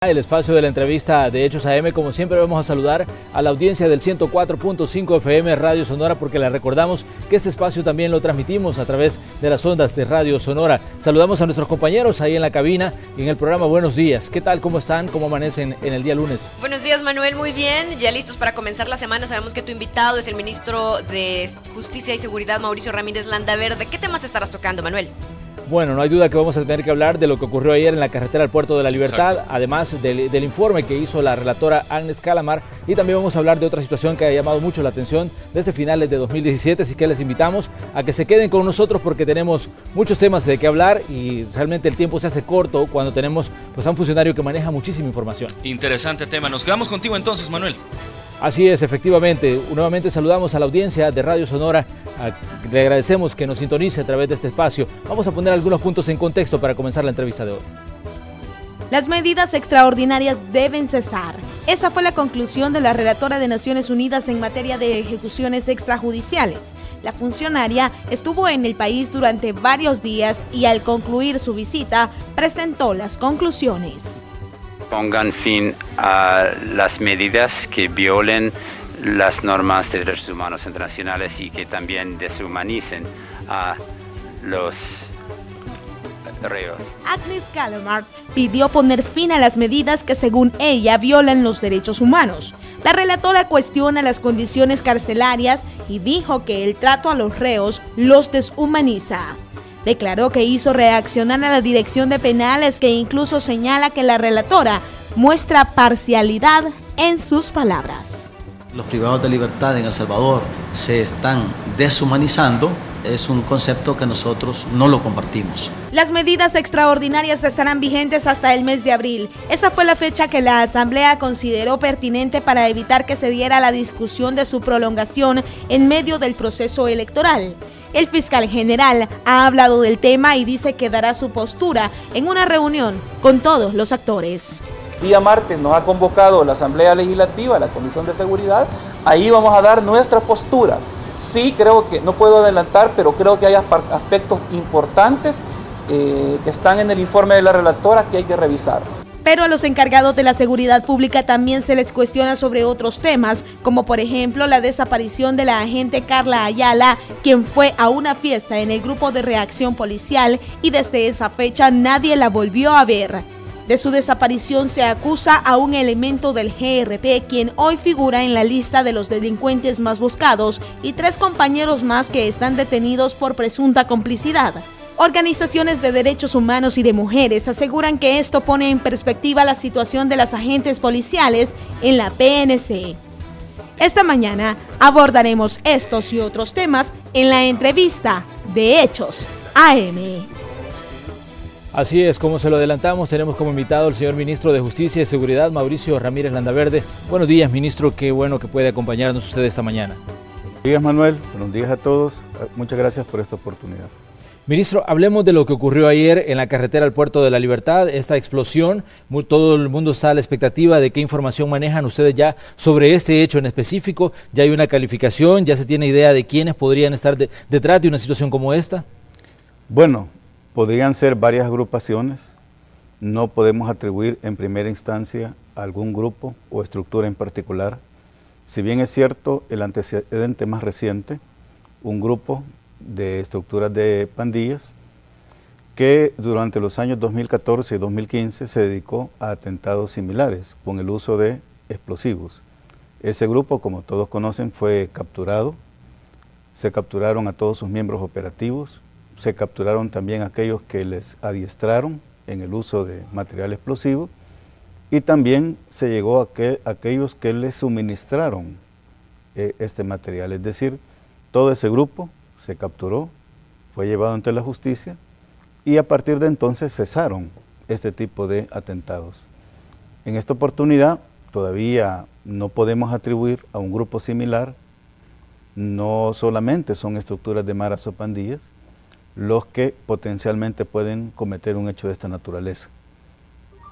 El espacio de la entrevista de Hechos AM, como siempre vamos a saludar a la audiencia del 104.5 FM Radio Sonora, porque les recordamos que este espacio también lo transmitimos a través de las ondas de Radio Sonora. Saludamos a nuestros compañeros ahí en la cabina y en el programa Buenos Días. ¿Qué tal? ¿Cómo están? ¿Cómo amanecen en el día lunes? Buenos días, Manuel, muy bien, ya listos para comenzar la semana. Sabemos que tu invitado es el ministro de Justicia y Seguridad, Mauricio Ramírez Landaverde. ¿Qué temas estarás tocando, Manuel? Bueno, no hay duda que vamos a tener que hablar de lo que ocurrió ayer en la carretera al Puerto de la Libertad, exacto, además del informe que hizo la relatora Agnes Calamar, y también vamos a hablar de otra situación que ha llamado mucho la atención desde finales de 2017, así que les invitamos a que se queden con nosotros porque tenemos muchos temas de qué hablar y realmente el tiempo se hace corto cuando tenemos pues, a un funcionario que maneja muchísima información. Interesante tema, nos quedamos contigo entonces, Manuel. Así es, efectivamente. Nuevamente saludamos a la audiencia de Radio Sonora. Le agradecemos que nos sintonice a través de este espacio. Vamos a poner algunos puntos en contexto para comenzar la entrevista de hoy. Las medidas extraordinarias deben cesar. Esa fue la conclusión de la relatora de Naciones Unidas en materia de ejecuciones extrajudiciales. La funcionaria estuvo en el país durante varios días y al concluir su visita presentó las conclusiones. Pongan fin a las medidas que violen las normas de derechos humanos internacionales y que también deshumanicen a los reos. Agnes Calamar pidió poner fin a las medidas que según ella violan los derechos humanos. La relatora cuestiona las condiciones carcelarias y dijo que el trato a los reos los deshumaniza. Declaró que hizo reaccionar a la Dirección de Penales, que incluso señala que la relatora muestra parcialidad en sus palabras. Los privados de libertad en El Salvador se están deshumanizando. Es un concepto que nosotros no lo compartimos. Las medidas extraordinarias estarán vigentes hasta el mes de abril. Esa fue la fecha que la Asamblea consideró pertinente para evitar que se diera la discusión de su prolongación en medio del proceso electoral. El fiscal general ha hablado del tema y dice que dará su postura en una reunión con todos los actores. Día martes nos ha convocado la Asamblea Legislativa, la Comisión de Seguridad. Ahí vamos a dar nuestra postura. Sí, creo que, no puedo adelantar, pero creo que hay aspectos importantes que están en el informe de la relatora que hay que revisar. Pero a los encargados de la seguridad pública también se les cuestiona sobre otros temas, como por ejemplo la desaparición de la agente Carla Ayala, quien fue a una fiesta en el grupo de reacción policial y desde esa fecha nadie la volvió a ver. De su desaparición se acusa a un elemento del GRP, quien hoy figura en la lista de los delincuentes más buscados, y 3 compañeros más que están detenidos por presunta complicidad. Organizaciones de derechos humanos y de mujeres aseguran que esto pone en perspectiva la situación de las agentes policiales en la PNC. Esta mañana abordaremos estos y otros temas en la entrevista de Hechos AM. Así es, como se lo adelantamos, tenemos como invitado al señor ministro de Justicia y Seguridad, Mauricio Ramírez Landaverde. Buenos días, ministro, qué bueno que puede acompañarnos usted esta mañana. Buenos días, Manuel, buenos días a todos, muchas gracias por esta oportunidad. Ministro, hablemos de lo que ocurrió ayer en la carretera al Puerto de la Libertad, esta explosión. Todo el mundo está a la expectativa de qué información manejan ustedes ya sobre este hecho en específico. ¿Ya hay una calificación? ¿Ya se tiene idea de quiénes podrían estar detrás de una situación como esta? Bueno, podrían ser varias agrupaciones. No podemos atribuir en primera instancia a algún grupo o estructura en particular. Si bien es cierto, el antecedente más reciente, un grupo de estructuras de pandillas que durante los años 2014 y 2015 se dedicó a atentados similares con el uso de explosivos. Ese grupo, como todos conocen, fue capturado, se capturaron a todos sus miembros operativos, se capturaron también aquellos que les adiestraron en el uso de material explosivo y también se llegó a aquellos que les suministraron este material, es decir, todo ese grupo se capturó, fue llevado ante la justicia y a partir de entonces cesaron este tipo de atentados. En esta oportunidad todavía no podemos atribuir a un grupo similar, no solamente son estructuras de maras o pandillas los que potencialmente pueden cometer un hecho de esta naturaleza.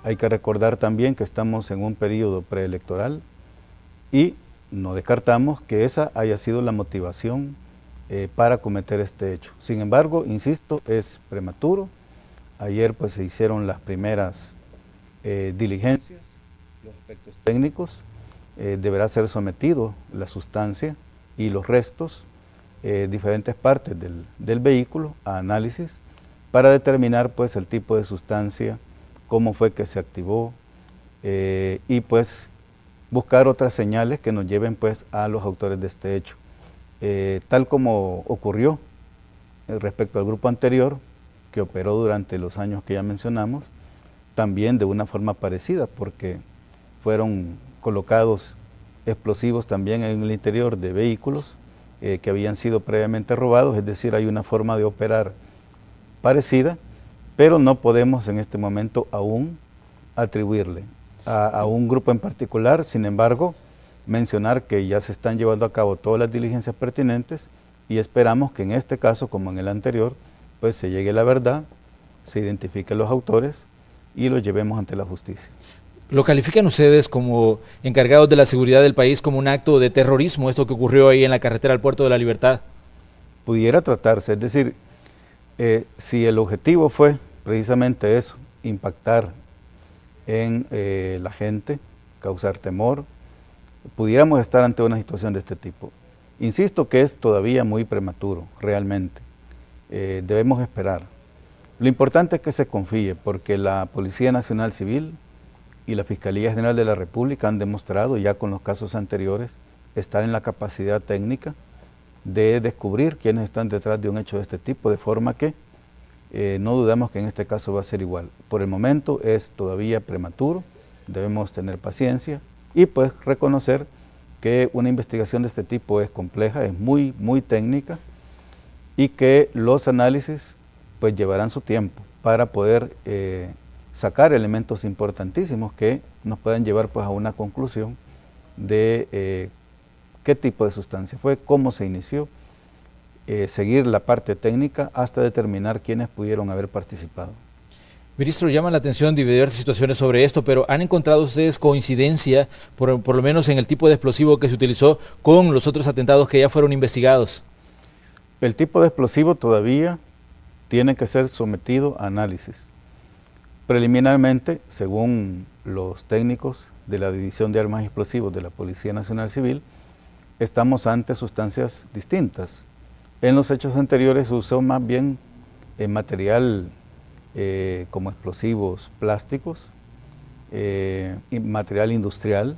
Hay que recordar también que estamos en un periodo preelectoral y no descartamos que esa haya sido la motivación para cometer este hecho. Sin embargo, insisto, es prematuro. Ayer pues se hicieron las primeras diligencias, los aspectos técnicos, deberá ser sometido la sustancia y los restos, diferentes partes del vehículo a análisis para determinar pues el tipo de sustancia, cómo fue que se activó y pues buscar otras señales que nos lleven pues a los autores de este hecho. Tal como ocurrió respecto al grupo anterior que operó durante los años que ya mencionamos, también de una forma parecida porque fueron colocados explosivos también en el interior de vehículos que habían sido previamente robados, es decir, hay una forma de operar parecida, pero no podemos en este momento aún atribuirle a un grupo en particular. Sin embargo, mencionar que ya se están llevando a cabo todas las diligencias pertinentes y esperamos que en este caso, como en el anterior, pues se llegue a la verdad, se identifiquen los autores y los llevemos ante la justicia. ¿Lo califican ustedes como encargados de la seguridad del país como un acto de terrorismo, esto que ocurrió ahí en la carretera al Puerto de la Libertad? Pudiera tratarse, es decir, si el objetivo fue precisamente eso, impactar en la gente, causar temor, pudiéramos estar ante una situación de este tipo. Insisto que es todavía muy prematuro, realmente. Debemos esperar. Lo importante es que se confíe, porque la Policía Nacional Civil y la Fiscalía General de la República han demostrado ya con los casos anteriores estar en la capacidad técnica de descubrir quiénes están detrás de un hecho de este tipo, de forma que no dudamos que en este caso va a ser igual. Por el momento es todavía prematuro, debemos tener paciencia y pues reconocer que una investigación de este tipo es compleja, es muy técnica y que los análisis pues llevarán su tiempo para poder sacar elementos importantísimos que nos puedan llevar pues a una conclusión de qué tipo de sustancia fue, cómo se inició, seguir la parte técnica hasta determinar quiénes pudieron haber participado. Ministro, llama la atención diversas situaciones sobre esto, pero ¿han encontrado ustedes coincidencia, por lo menos en el tipo de explosivo que se utilizó, con los otros atentados que ya fueron investigados? El tipo de explosivo todavía tiene que ser sometido a análisis. Preliminarmente, según los técnicos de la División de Armas y Explosivos de la Policía Nacional Civil, estamos ante sustancias distintas. En los hechos anteriores se usó más bien material como explosivos plásticos, y material industrial.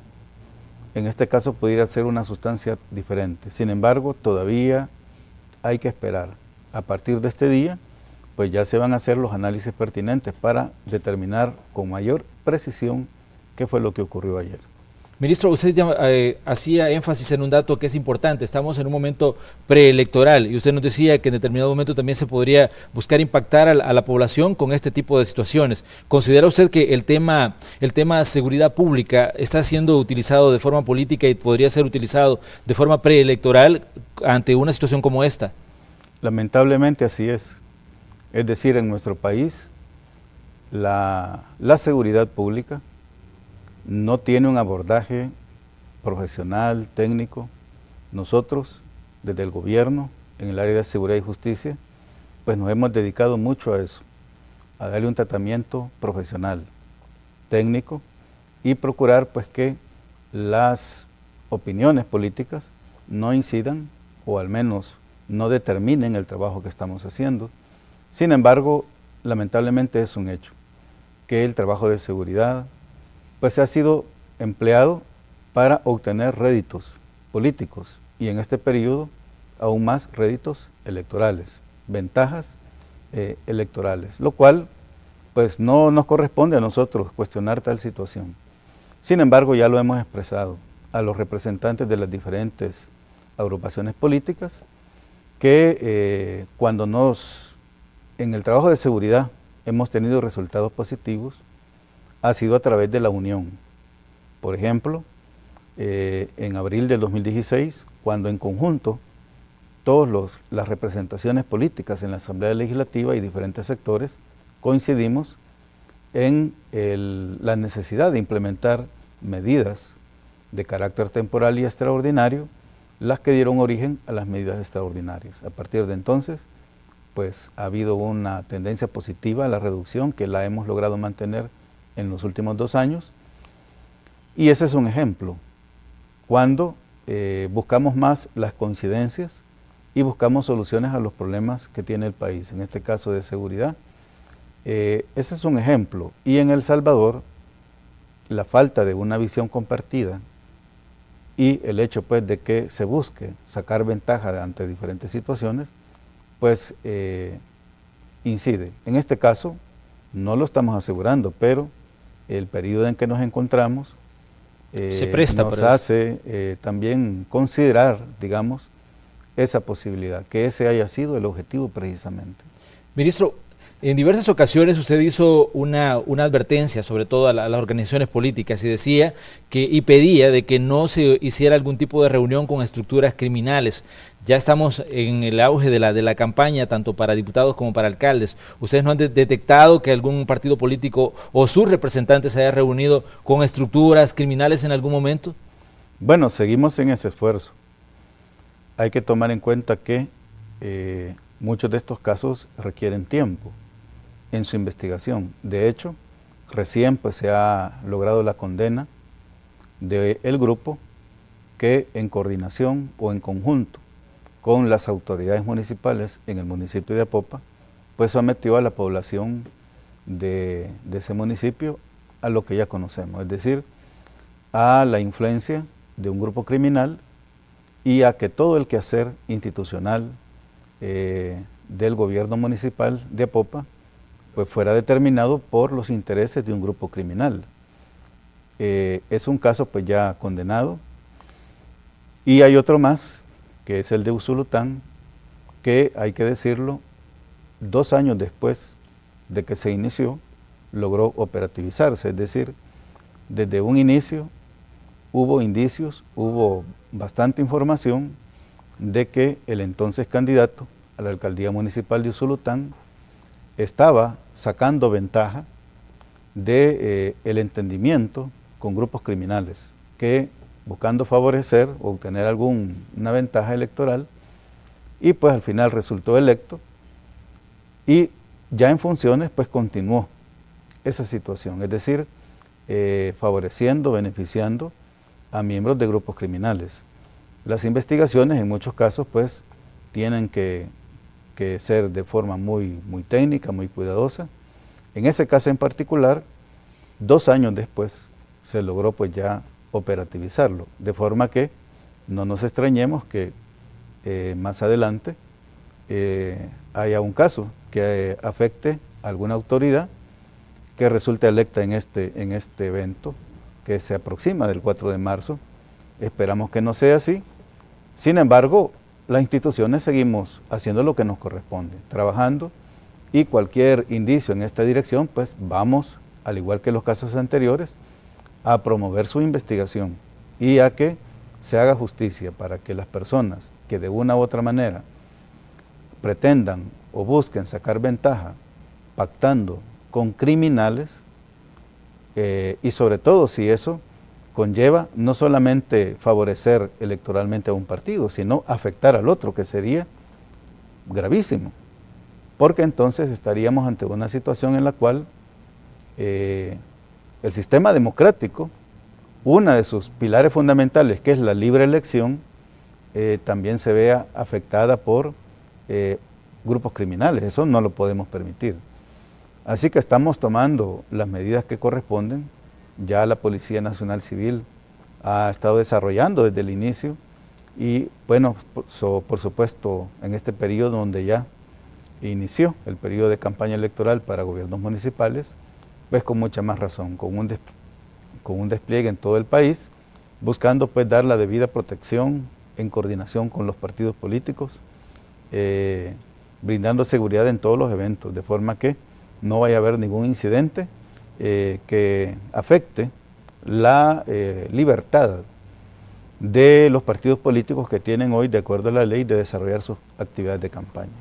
En este caso pudiera ser una sustancia diferente. Sin embargo, todavía hay que esperar. A partir de este día, pues ya se van a hacer los análisis pertinentes para determinar con mayor precisión qué fue lo que ocurrió ayer. Ministro, usted ya, hacía énfasis en un dato que es importante. Estamos en un momento preelectoral y usted nos decía que en determinado momento también se podría buscar impactar a la población con este tipo de situaciones. ¿Considera usted que el tema seguridad pública está siendo utilizado de forma política y podría ser utilizado de forma preelectoral ante una situación como esta? Lamentablemente así es. Es decir, en nuestro país la seguridad pública no tiene un abordaje profesional, técnico. Nosotros, desde el gobierno, en el área de seguridad y justicia, pues nos hemos dedicado mucho a eso, a darle un tratamiento profesional, técnico, y procurar pues que las opiniones políticas no incidan, o al menos no determinen el trabajo que estamos haciendo. Sin embargo, lamentablemente es un hecho, que el trabajo de seguridad pues ha sido empleado para obtener réditos políticos y en este periodo aún más réditos electorales, ventajas electorales, lo cual pues no nos corresponde a nosotros cuestionar tal situación. Sin embargo, ya lo hemos expresado a los representantes de las diferentes agrupaciones políticas que cuando en el trabajo de seguridad hemos tenido resultados positivos, ha sido a través de la unión. Por ejemplo, en abril del 2016, cuando en conjunto todas las representaciones políticas en la Asamblea Legislativa y diferentes sectores coincidimos en la necesidad de implementar medidas de carácter temporal y extraordinario, las que dieron origen a las medidas extraordinarias. A partir de entonces, pues ha habido una tendencia positiva a la reducción que la hemos logrado mantener en los últimos 2 años, y ese es un ejemplo, cuando buscamos más las coincidencias y buscamos soluciones a los problemas que tiene el país, en este caso de seguridad. Ese es un ejemplo, y en El Salvador, la falta de una visión compartida y el hecho pues de que se busque sacar ventaja ante diferentes situaciones, pues incide. En este caso, no lo estamos asegurando, pero el periodo en que nos encontramos se presta nos para hace también considerar, digamos, esa posibilidad, que ese haya sido el objetivo precisamente. Ministro, en diversas ocasiones usted hizo una advertencia, sobre todo a las organizaciones políticas, y decía y pedía de que no se hiciera algún tipo de reunión con estructuras criminales. Ya estamos en el auge de la campaña, tanto para diputados como para alcaldes. ¿Ustedes no han detectado que algún partido político o sus representantes se haya reunido con estructuras criminales en algún momento? Bueno, seguimos en ese esfuerzo. Hay que tomar en cuenta que muchos de estos casos requieren tiempo en su investigación. De hecho, recién pues, se ha logrado la condena del grupo que en coordinación o en conjunto con las autoridades municipales en el municipio de Apopa, pues sometió a la población de ese municipio a lo que ya conocemos, es decir, a la influencia de un grupo criminal y a que todo el quehacer institucional del gobierno municipal de Apopa pues fuera determinado por los intereses de un grupo criminal. Es un caso pues ya condenado, y hay otro más, que es el de Usulután, que hay que decirlo, 2 años después de que se inició, logró operativizarse, es decir, desde un inicio hubo indicios, hubo bastante información de que el entonces candidato a la alcaldía municipal de Usulután estaba sacando ventaja del entendimiento con grupos criminales que buscando favorecer o obtener alguna ventaja electoral, y pues al final resultó electo, y ya en funciones pues continuó esa situación, es decir, favoreciendo, beneficiando a miembros de grupos criminales. Las investigaciones en muchos casos pues tienen que ser de forma muy técnica, muy cuidadosa. En ese caso en particular, 2 años después se logró pues ya operativizarlo, de forma que no nos extrañemos que más adelante haya un caso que afecte a alguna autoridad que resulte electa en este evento que se aproxima del 4 de marzo. Esperamos que no sea así. Sin embargo, las instituciones seguimos haciendo lo que nos corresponde, trabajando, y cualquier indicio en esta dirección, pues vamos, al igual que los casos anteriores, a promover su investigación y a que se haga justicia para que las personas que de una u otra manera pretendan o busquen sacar ventaja pactando con criminales, y sobre todo si eso conlleva no solamente favorecer electoralmente a un partido, sino afectar al otro, que sería gravísimo, porque entonces estaríamos ante una situación en la cual el sistema democrático, una de sus pilares fundamentales, que es la libre elección, también se vea afectada por grupos criminales. Eso no lo podemos permitir. Así que estamos tomando las medidas que corresponden. Ya la Policía Nacional Civil ha estado desarrollando desde el inicio, y bueno, por supuesto en este periodo donde ya inició el periodo de campaña electoral para gobiernos municipales, pues con mucha más razón, con un despliegue en todo el país, buscando pues dar la debida protección en coordinación con los partidos políticos, brindando seguridad en todos los eventos, de forma que no vaya a haber ningún incidente que afecte la libertad de los partidos políticos que tienen hoy, de acuerdo a la ley, de desarrollar sus actividades de campaña.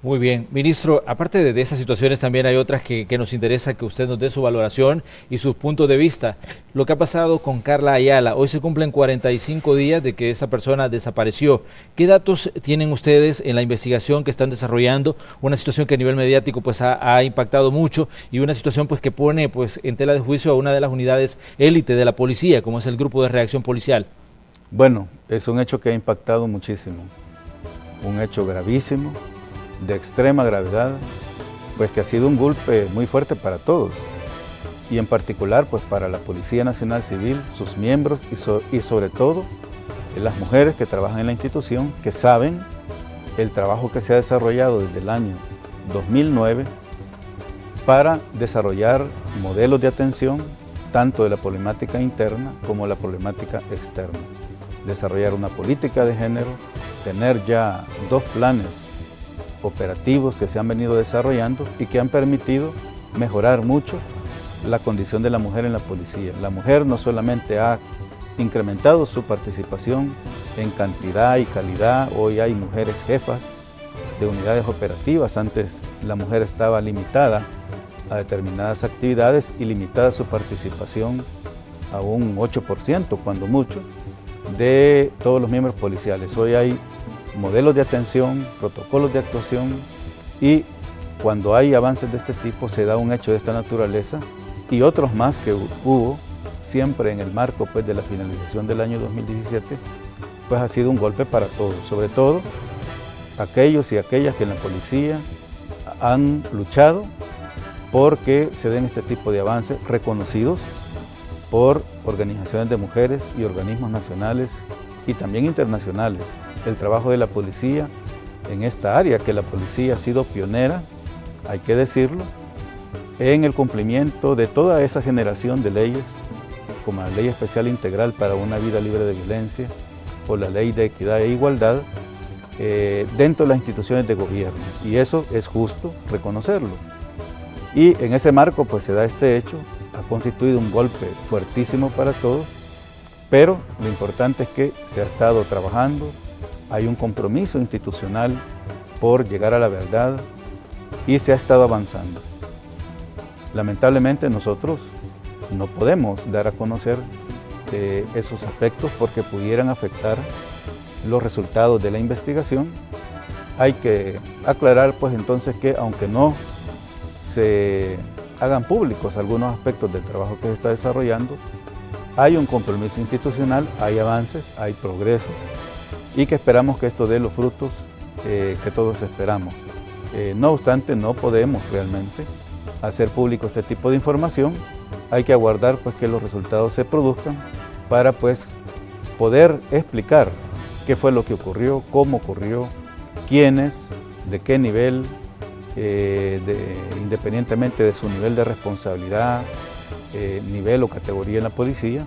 Muy bien. Ministro, aparte de esas situaciones también hay otras que nos interesa que usted nos dé su valoración y sus puntos de vista. Lo que ha pasado con Carla Ayala, hoy se cumplen 45 días de que esa persona desapareció. ¿Qué datos tienen ustedes en la investigación que están desarrollando? Una situación que a nivel mediático pues ha impactado mucho y una situación pues que pone pues en tela de juicio a una de las unidades élite de la policía, como es el Grupo de Reacción Policial. Bueno, es un hecho que ha impactado muchísimo, un hecho gravísimo, de extrema gravedad, pues que ha sido un golpe muy fuerte para todos y en particular pues para la Policía Nacional Civil, sus miembros y sobre todo las mujeres que trabajan en la institución, que saben el trabajo que se ha desarrollado desde el año 2009 para desarrollar modelos de atención tanto de la problemática interna como la problemática externa, desarrollar una política de género, tener ya 2 planes operativos que se han venido desarrollando y que han permitido mejorar mucho la condición de la mujer en la policía. La mujer no solamente ha incrementado su participación en cantidad y calidad, hoy hay mujeres jefas de unidades operativas, antes la mujer estaba limitada a determinadas actividades y limitada su participación a un 8%, cuando mucho, de todos los miembros policiales. Hoy hay modelos de atención, protocolos de actuación y cuando hay avances de este tipo se da un hecho de esta naturaleza y otros más que hubo siempre en el marco pues, de la finalización del año 2017, pues ha sido un golpe para todos, sobre todo aquellos y aquellas que en la policía han luchado porque se den este tipo de avances reconocidos por organizaciones de mujeres y organismos nacionales y también internacionales. El trabajo de la policía en esta área, que la policía ha sido pionera, hay que decirlo, en el cumplimiento de toda esa generación de leyes, como la Ley Especial Integral para una Vida Libre de Violencia o la Ley de Equidad e Igualdad, dentro de las instituciones de gobierno. Y eso es justo reconocerlo. Y en ese marco pues se da este hecho, ha constituido un golpe fuertísimo para todos, pero lo importante es que se ha estado trabajando, hay un compromiso institucional por llegar a la verdad y se ha estado avanzando. Lamentablemente nosotros no podemos dar a conocer esos aspectos porque pudieran afectar los resultados de la investigación. Hay que aclarar pues entonces que aunque no se hagan públicos algunos aspectos del trabajo que se está desarrollando, hay un compromiso institucional, hay avances, hay progreso y que esperamos que esto dé los frutos que todos esperamos. No obstante, no podemos realmente hacer público este tipo de información, hay que aguardar pues, que los resultados se produzcan para pues, poder explicar qué fue lo que ocurrió, cómo ocurrió, quiénes, de qué nivel, independientemente de su nivel de responsabilidad, nivel o categoría en la policía,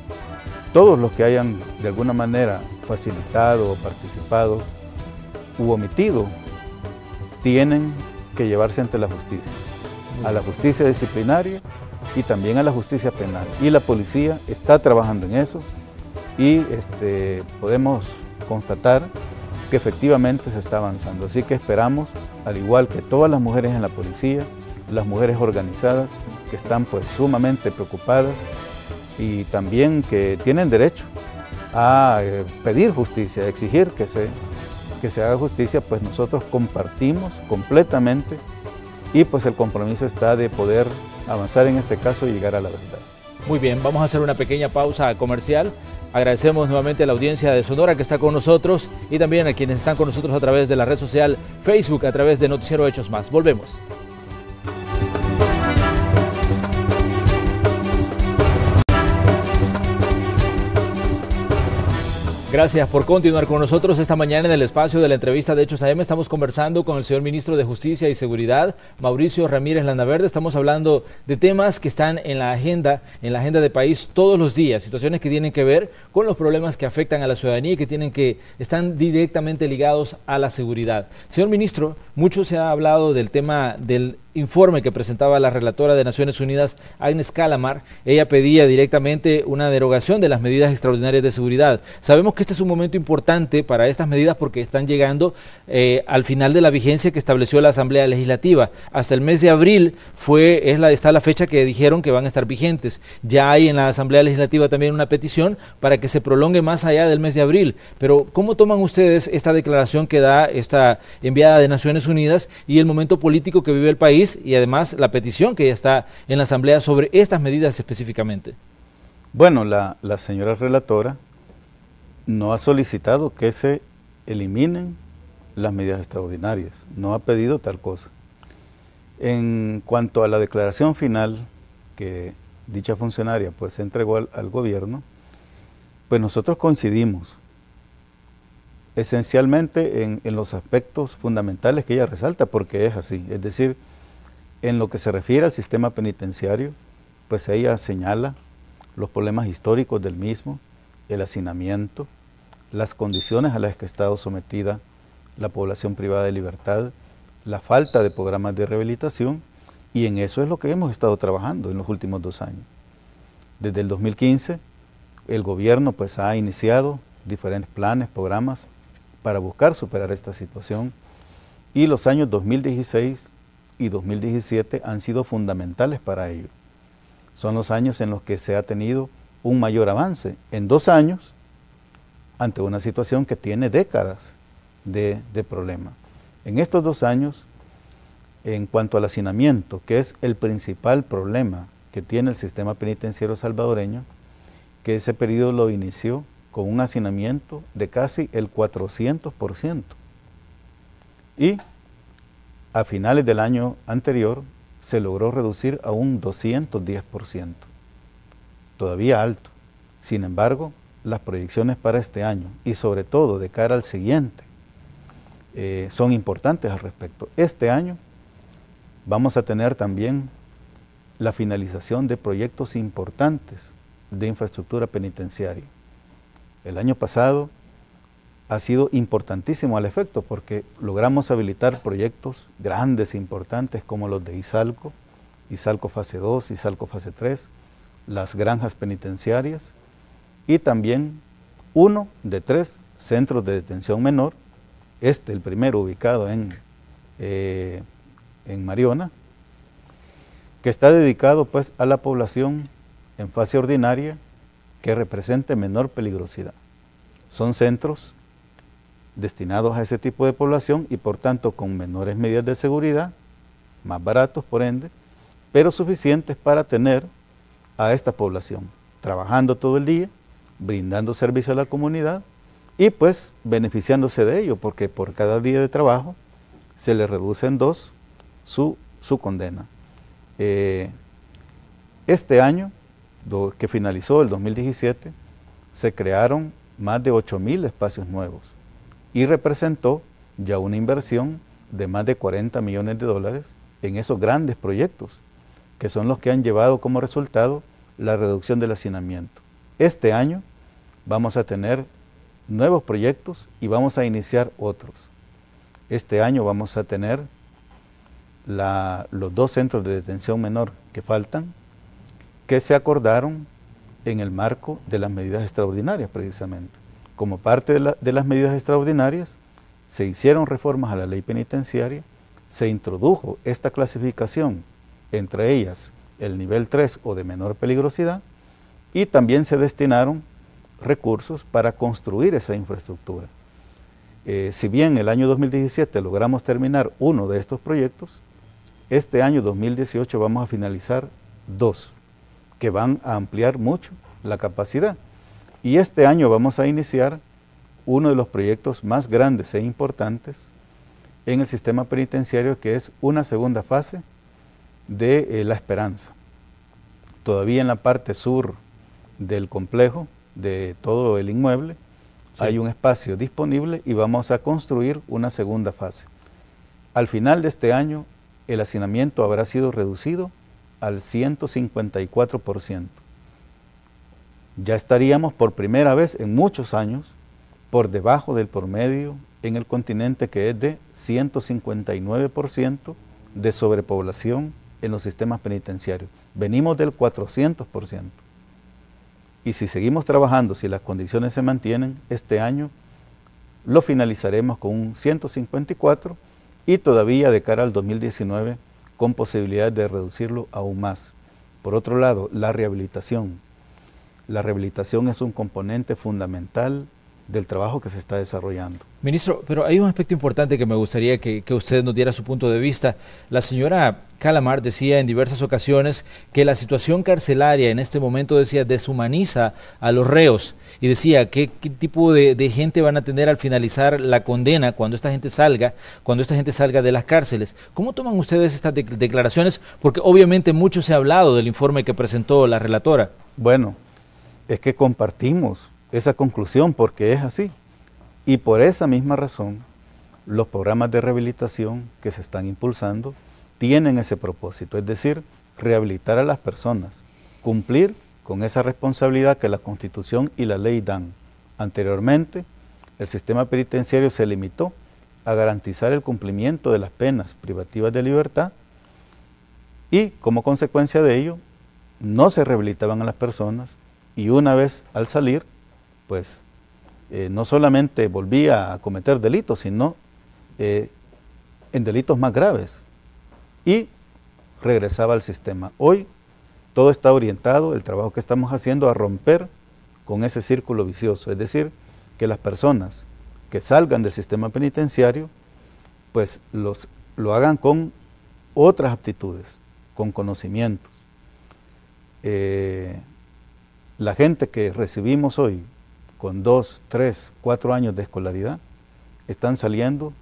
todos los que hayan de alguna manera facilitado o participado u omitido tienen que llevarse ante la justicia, a la justicia disciplinaria y también a la justicia penal. Y la policía está trabajando en eso y podemos constatar que efectivamente se está avanzando. Así que esperamos, al igual que todas las mujeres en la policía, las mujeres organizadas que están pues sumamente preocupadas y también que tienen derecho a pedir justicia, a exigir que se haga justicia, pues nosotros compartimos completamente y pues el compromiso está de poder avanzar en este caso y llegar a la verdad. Muy bien, vamos a hacer una pequeña pausa comercial. Agradecemos nuevamente a la audiencia de Sonora que está con nosotros y también a quienes están con nosotros a través de la red social Facebook, a través de Noticiero Hechos Más. Volvemos. Gracias por continuar con nosotros esta mañana en el espacio de la entrevista de Hechos AM. Estamos conversando con el señor ministro de Justicia y Seguridad, Mauricio Ramírez Landaverde. Estamos hablando de temas que están en la agenda de país todos los días, situaciones que tienen que ver con los problemas que afectan a la ciudadanía y que están directamente ligados a la seguridad. Señor ministro, mucho se ha hablado del tema del informe que presentaba la relatora de Naciones Unidas, Agnes Callamard, ella pedía directamente una derogación de las medidas extraordinarias de seguridad. Sabemos que este es un momento importante para estas medidas porque están llegando al final de la vigencia que estableció la Asamblea Legislativa. Hasta el mes de abril está la fecha que dijeron que van a estar vigentes. Ya hay en la Asamblea Legislativa también una petición para que se prolongue más allá del mes de abril. Pero ¿cómo toman ustedes esta declaración que da esta enviada de Naciones Unidas y el momento político que vive el país y además la petición que ya está en la Asamblea sobre estas medidas específicamente? Bueno, la señora relatora no ha solicitado que se eliminen las medidas extraordinarias, no ha pedido tal cosa. En cuanto a la declaración final que dicha funcionaria pues entregó al gobierno, pues nosotros coincidimos esencialmente en los aspectos fundamentales que ella resalta, porque es así, es decir, en lo que se refiere al sistema penitenciario, pues ella señala los problemas históricos del mismo, el hacinamiento, las condiciones a las que ha estado sometida la población privada de libertad, la falta de programas de rehabilitación, y en eso es lo que hemos estado trabajando en los últimos 2 años. Desde el 2015, el gobierno pues ha iniciado diferentes planes, programas para buscar superar esta situación, y los años 2016 y 2017 han sido fundamentales para ello. Son los años en los que se ha tenido un mayor avance en 2 años ante una situación que tiene décadas de problema. En estos 2 años, en cuanto al hacinamiento, que es el principal problema que tiene el sistema penitenciario salvadoreño, que ese periodo lo inició con un hacinamiento de casi el 400%. Y a finales del año anterior se logró reducir a un 210%, todavía alto. Sin embargo, las proyecciones para este año y sobre todo de cara al siguiente son importantes al respecto. Este año vamos a tener también la finalización de proyectos importantes de infraestructura penitenciaria. El año pasado ha sido importantísimo al efecto porque logramos habilitar proyectos grandes e importantes como los de Izalco fase 2, Izalco fase 3, las granjas penitenciarias y también uno de 3 centros de detención menor, el primero ubicado en Mariona, que está dedicado pues a la población en fase ordinaria que represente menor peligrosidad. Son centros destinados a ese tipo de población y por tanto con menores medidas de seguridad, más baratos por ende, pero suficientes para tener a esta población trabajando todo el día, brindando servicio a la comunidad y pues beneficiándose de ello, porque por cada día de trabajo se le reduce en 2 su condena. Este año, que finalizó el 2017, se crearon más de 8.000 espacios nuevos y representó ya una inversión de más de $40 millones en esos grandes proyectos, que son los que han llevado como resultado la reducción del hacinamiento. Este año vamos a tener nuevos proyectos y vamos a iniciar otros. Este año vamos a tener los 2 centros de detención menor que faltan, que se acordaron en el marco de las medidas extraordinarias precisamente. Como parte de las medidas extraordinarias, se hicieron reformas a la ley penitenciaria, se introdujo esta clasificación, entre ellas el nivel 3 o de menor peligrosidad, y también se destinaron recursos para construir esa infraestructura. Si bien el año 2017 logramos terminar uno de estos proyectos, este año 2018 vamos a finalizar 2, que van a ampliar mucho la capacidad. Y este año vamos a iniciar uno de los proyectos más grandes e importantes en el sistema penitenciario, que es una segunda fase de La Esperanza. Todavía en la parte sur del complejo, de todo el inmueble, sí, hay un espacio disponible y vamos a construir una segunda fase. Al final de este año, el hacinamiento habrá sido reducido al 154%. Ya estaríamos por primera vez en muchos años por debajo del promedio en el continente, que es de 159% de sobrepoblación en los sistemas penitenciarios. Venimos del 400%. Y si seguimos trabajando, si las condiciones se mantienen, este año lo finalizaremos con un 154 y todavía de cara al 2019 con posibilidad de reducirlo aún más. Por otro lado, la rehabilitación. La rehabilitación es un componente fundamental del trabajo que se está desarrollando. Ministro, pero hay un aspecto importante que me gustaría que usted nos diera su punto de vista. La señora Calamar decía en diversas ocasiones que la situación carcelaria en este momento, decía, deshumaniza a los reos y decía qué tipo de gente van a tener al finalizar la condena cuando esta gente salga de las cárceles. ¿Cómo toman ustedes estas declaraciones? Porque obviamente mucho se ha hablado del informe que presentó la relatora. Bueno, es que compartimos esa conclusión porque es así. Y por esa misma razón, los programas de rehabilitación que se están impulsando tienen ese propósito, es decir, rehabilitar a las personas, cumplir con esa responsabilidad que la Constitución y la ley dan. Anteriormente, el sistema penitenciario se limitó a garantizar el cumplimiento de las penas privativas de libertad y, como consecuencia de ello, no se rehabilitaban a las personas y una vez al salir, pues no solamente volvía a cometer delitos, sino en delitos más graves y regresaba al sistema. Hoy todo está orientado, el trabajo que estamos haciendo, a romper con ese círculo vicioso, es decir, que las personas que salgan del sistema penitenciario, pues lo hagan con otras aptitudes, con conocimientos. La gente que recibimos hoy con 2, 3, 4 años de escolaridad, están saliendo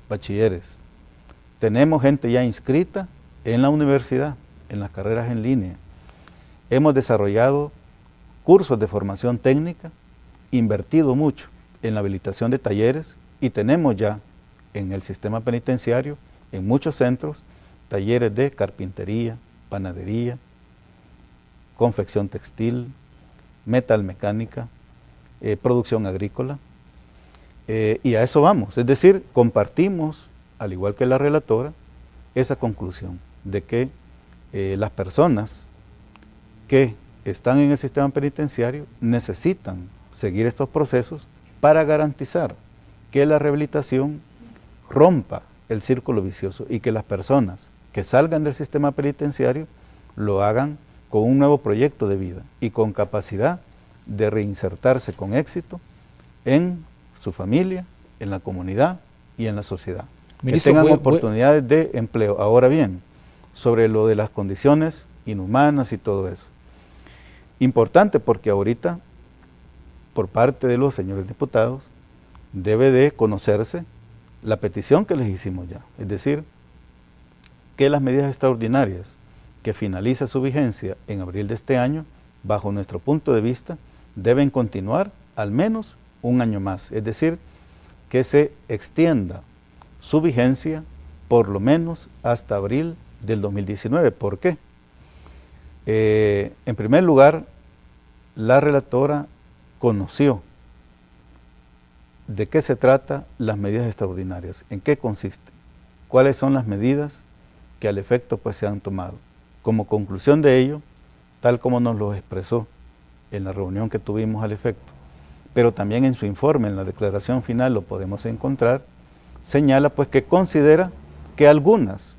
bachilleres. Tenemos gente ya inscrita en la universidad, en las carreras en línea. Hemos desarrollado cursos de formación técnica, invertido mucho en la habilitación de talleres y tenemos ya en el sistema penitenciario, en muchos centros, talleres de carpintería, panadería, confección textil, metalmecánica, producción agrícola, y a eso vamos. Es decir, compartimos, al igual que la relatora, esa conclusión de que las personas que están en el sistema penitenciario necesitan seguir estos procesos para garantizar que la rehabilitación rompa el círculo vicioso y que las personas que salgan del sistema penitenciario lo hagan con un nuevo proyecto de vida y con capacidad de reinsertarse con éxito en su familia, en la comunidad y en la sociedad. Ministro, que tengan oportunidades de empleo. Ahora bien, sobre lo de las condiciones inhumanas y todo eso. Importante porque ahorita, por parte de los señores diputados, debe de conocerse la petición que les hicimos ya. Es decir, que las medidas extraordinarias que finaliza su vigencia en abril de este año, bajo nuestro punto de vista, deben continuar al menos un año más, es decir, que se extienda su vigencia por lo menos hasta abril del 2019. ¿Por qué? En primer lugar, la relatora conoció de qué se trata las medidas extraordinarias, en qué consisten, cuáles son las medidas que al efecto pues se han tomado. Como conclusión de ello, tal como nos lo expresó en la reunión que tuvimos al efecto, pero también en su informe, en la declaración final lo podemos encontrar, señala pues que considera que algunas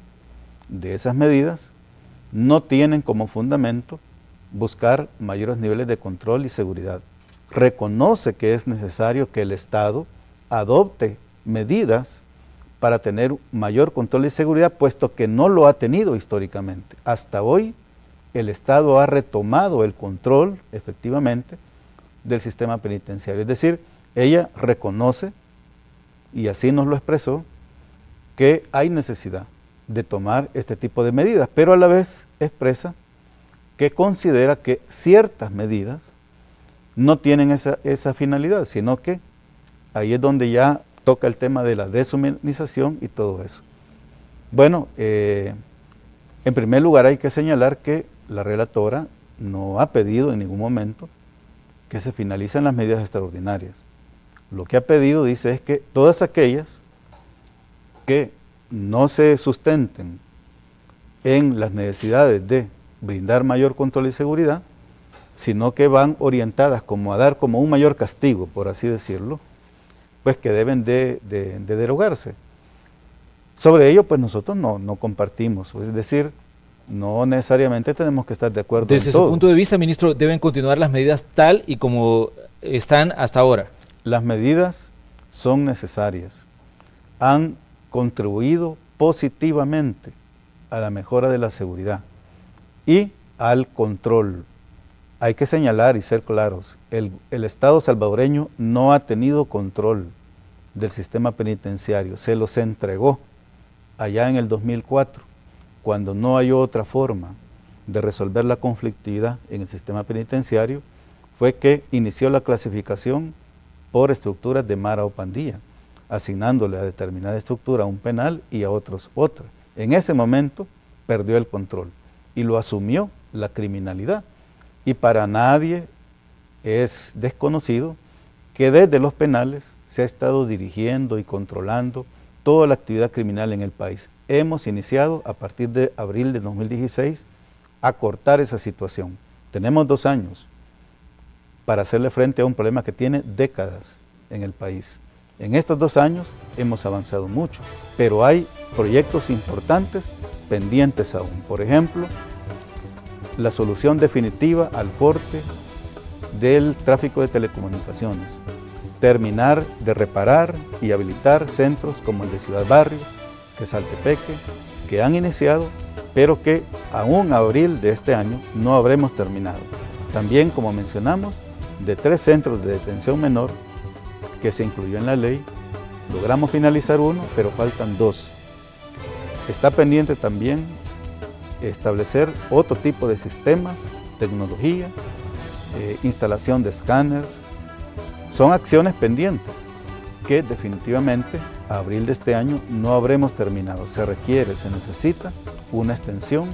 de esas medidas no tienen como fundamento buscar mayores niveles de control y seguridad. Reconoce que es necesario que el Estado adopte medidas para tener mayor control y seguridad, puesto que no lo ha tenido históricamente. Hasta hoy, el Estado ha retomado el control, efectivamente, del sistema penitenciario. Es decir, ella reconoce, y así nos lo expresó, que hay necesidad de tomar este tipo de medidas, pero a la vez expresa que considera que ciertas medidas no tienen esa finalidad, sino que ahí es donde ya toca el tema de la deshumanización y todo eso. Bueno, en primer lugar hay que señalar que la relatora no ha pedido en ningún momento que se finalicen las medidas extraordinarias. Lo que ha pedido, dice, es que todas aquellas que no se sustenten en las necesidades de brindar mayor control y seguridad, sino que van orientadas como a dar como un mayor castigo, por así decirlo, pues que deben de derogarse. Sobre ello, pues nosotros no compartimos, es decir, no necesariamente tenemos que estar de acuerdo en todo. Desde su punto de vista, ministro, ¿deben continuar las medidas tal y como están hasta ahora? Las medidas son necesarias, han contribuido positivamente a la mejora de la seguridad y al control. Hay que señalar y ser claros, el Estado salvadoreño no ha tenido control del sistema penitenciario, se los entregó allá en el 2004, cuando no hay otra forma de resolver la conflictividad en el sistema penitenciario, fue que inició la clasificación por estructuras de mara o pandilla, asignándole a determinada estructura un penal y a otros otra. En ese momento perdió el control y lo asumió la criminalidad. Y para nadie es desconocido que desde los penales se ha estado dirigiendo y controlando toda la actividad criminal en el país. Hemos iniciado a partir de abril de 2016 a cortar esa situación. Tenemos 2 años para hacerle frente a un problema que tiene décadas en el país. En estos 2 años hemos avanzado mucho, pero hay proyectos importantes pendientes aún. Por ejemplo, la solución definitiva al corte del tráfico de telecomunicaciones, terminar de reparar y habilitar centros como el de Ciudad Barrio, que es Saltepeque, que han iniciado, pero que aún a abril de este año no habremos terminado. También, como mencionamos, de 3 centros de detención menor que se incluyó en la ley, logramos finalizar 1, pero faltan 2. Está pendiente también establecer otro tipo de sistemas, tecnología, instalación de escáneres. Son acciones pendientes que definitivamente a abril de este año no habremos terminado. Se necesita una extensión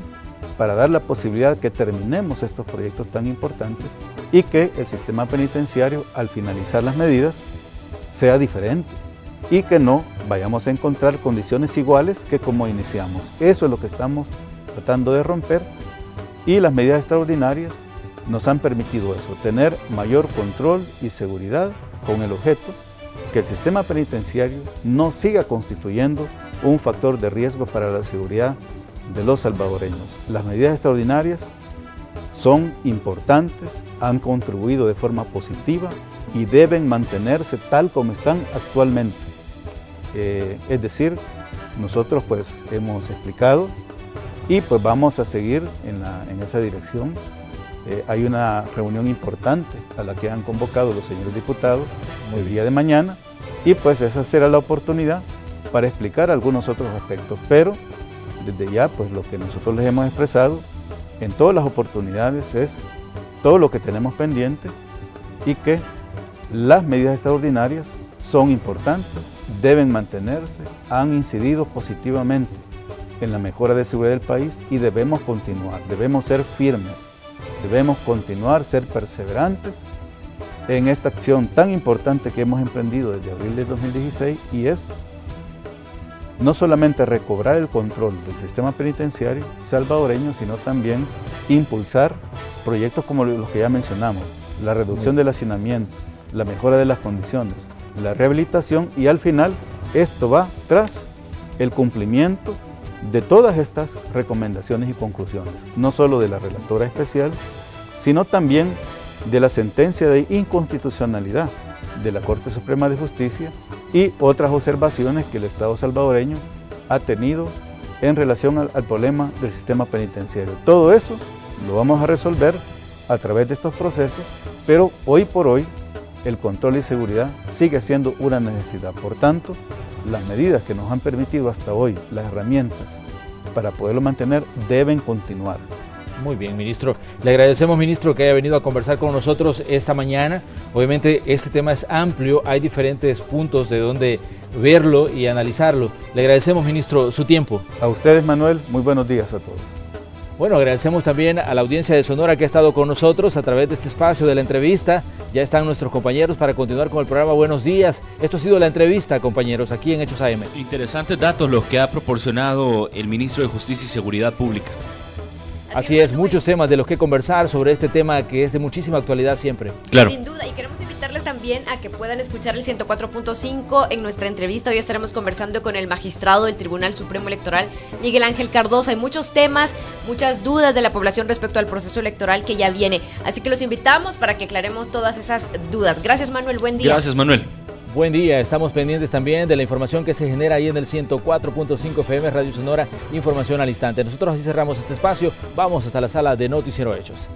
para dar la posibilidad de que terminemos estos proyectos tan importantes y que el sistema penitenciario, al finalizar las medidas, sea diferente y que no vayamos a encontrar condiciones iguales que como iniciamos. Eso es lo que estamos tratando de romper, y las medidas extraordinarias nos han permitido eso, tener mayor control y seguridad con el objeto que el sistema penitenciario no siga constituyendo un factor de riesgo para la seguridad de los salvadoreños. Las medidas extraordinarias son importantes, han contribuido de forma positiva y deben mantenerse tal como están actualmente. Es decir, nosotros pues hemos explicado y pues vamos a seguir en esa dirección. Hay una reunión importante a la que han convocado los señores diputados el día de mañana y pues esa será la oportunidad para explicar algunos otros aspectos, pero desde ya pues lo que nosotros les hemos expresado en todas las oportunidades es todo lo que tenemos pendiente y que las medidas extraordinarias son importantes, deben mantenerse, han incidido positivamente en la mejora de seguridad del país y debemos continuar, debemos ser firmes, debemos continuar, ser perseverantes en esta acción tan importante que hemos emprendido desde abril de 2016 y es no solamente recobrar el control del sistema penitenciario salvadoreño, sino también impulsar proyectos como los que ya mencionamos, la reducción del hacinamiento, la mejora de las condiciones, la rehabilitación y al final esto va tras el cumplimiento de todas estas recomendaciones y conclusiones, no solo de la relatora especial, sino también de la sentencia de inconstitucionalidad de la Corte Suprema de Justicia y otras observaciones que el Estado salvadoreño ha tenido en relación al problema del sistema penitenciario. Todo eso lo vamos a resolver a través de estos procesos, pero hoy por hoy el control y seguridad sigue siendo una necesidad. Por tanto, las medidas que nos han permitido hasta hoy, las herramientas para poderlo mantener, deben continuar. Muy bien, ministro. Le agradecemos, ministro, que haya venido a conversar con nosotros esta mañana. Obviamente este tema es amplio, hay diferentes puntos de donde verlo y analizarlo. Le agradecemos, ministro, su tiempo. A ustedes, Manuel, muy buenos días a todos. Bueno, agradecemos también a la audiencia de Sonora que ha estado con nosotros a través de este espacio de la entrevista. Ya están nuestros compañeros para continuar con el programa. Buenos días. Esto ha sido la entrevista, compañeros, aquí en Hechos AM. Interesantes datos los que ha proporcionado el ministro de Justicia y Seguridad Pública. Así es, muchos temas de los que conversar sobre este tema que es de muchísima actualidad siempre. Claro. Sin duda, y queremos invitarles también a que puedan escuchar el 104.5 en nuestra entrevista. Hoy estaremos conversando con el magistrado del Tribunal Supremo Electoral, Miguel Ángel Cardoso. Hay muchos temas, muchas dudas de la población respecto al proceso electoral que ya viene. Así que los invitamos para que aclaremos todas esas dudas. Gracias, Manuel. Buen día. Gracias, Manuel. Buen día, estamos pendientes también de la información que se genera ahí en el 104.5 FM Radio Sonora, información al instante. Nosotros así cerramos este espacio, vamos hasta la sala de Noticiero Hechos.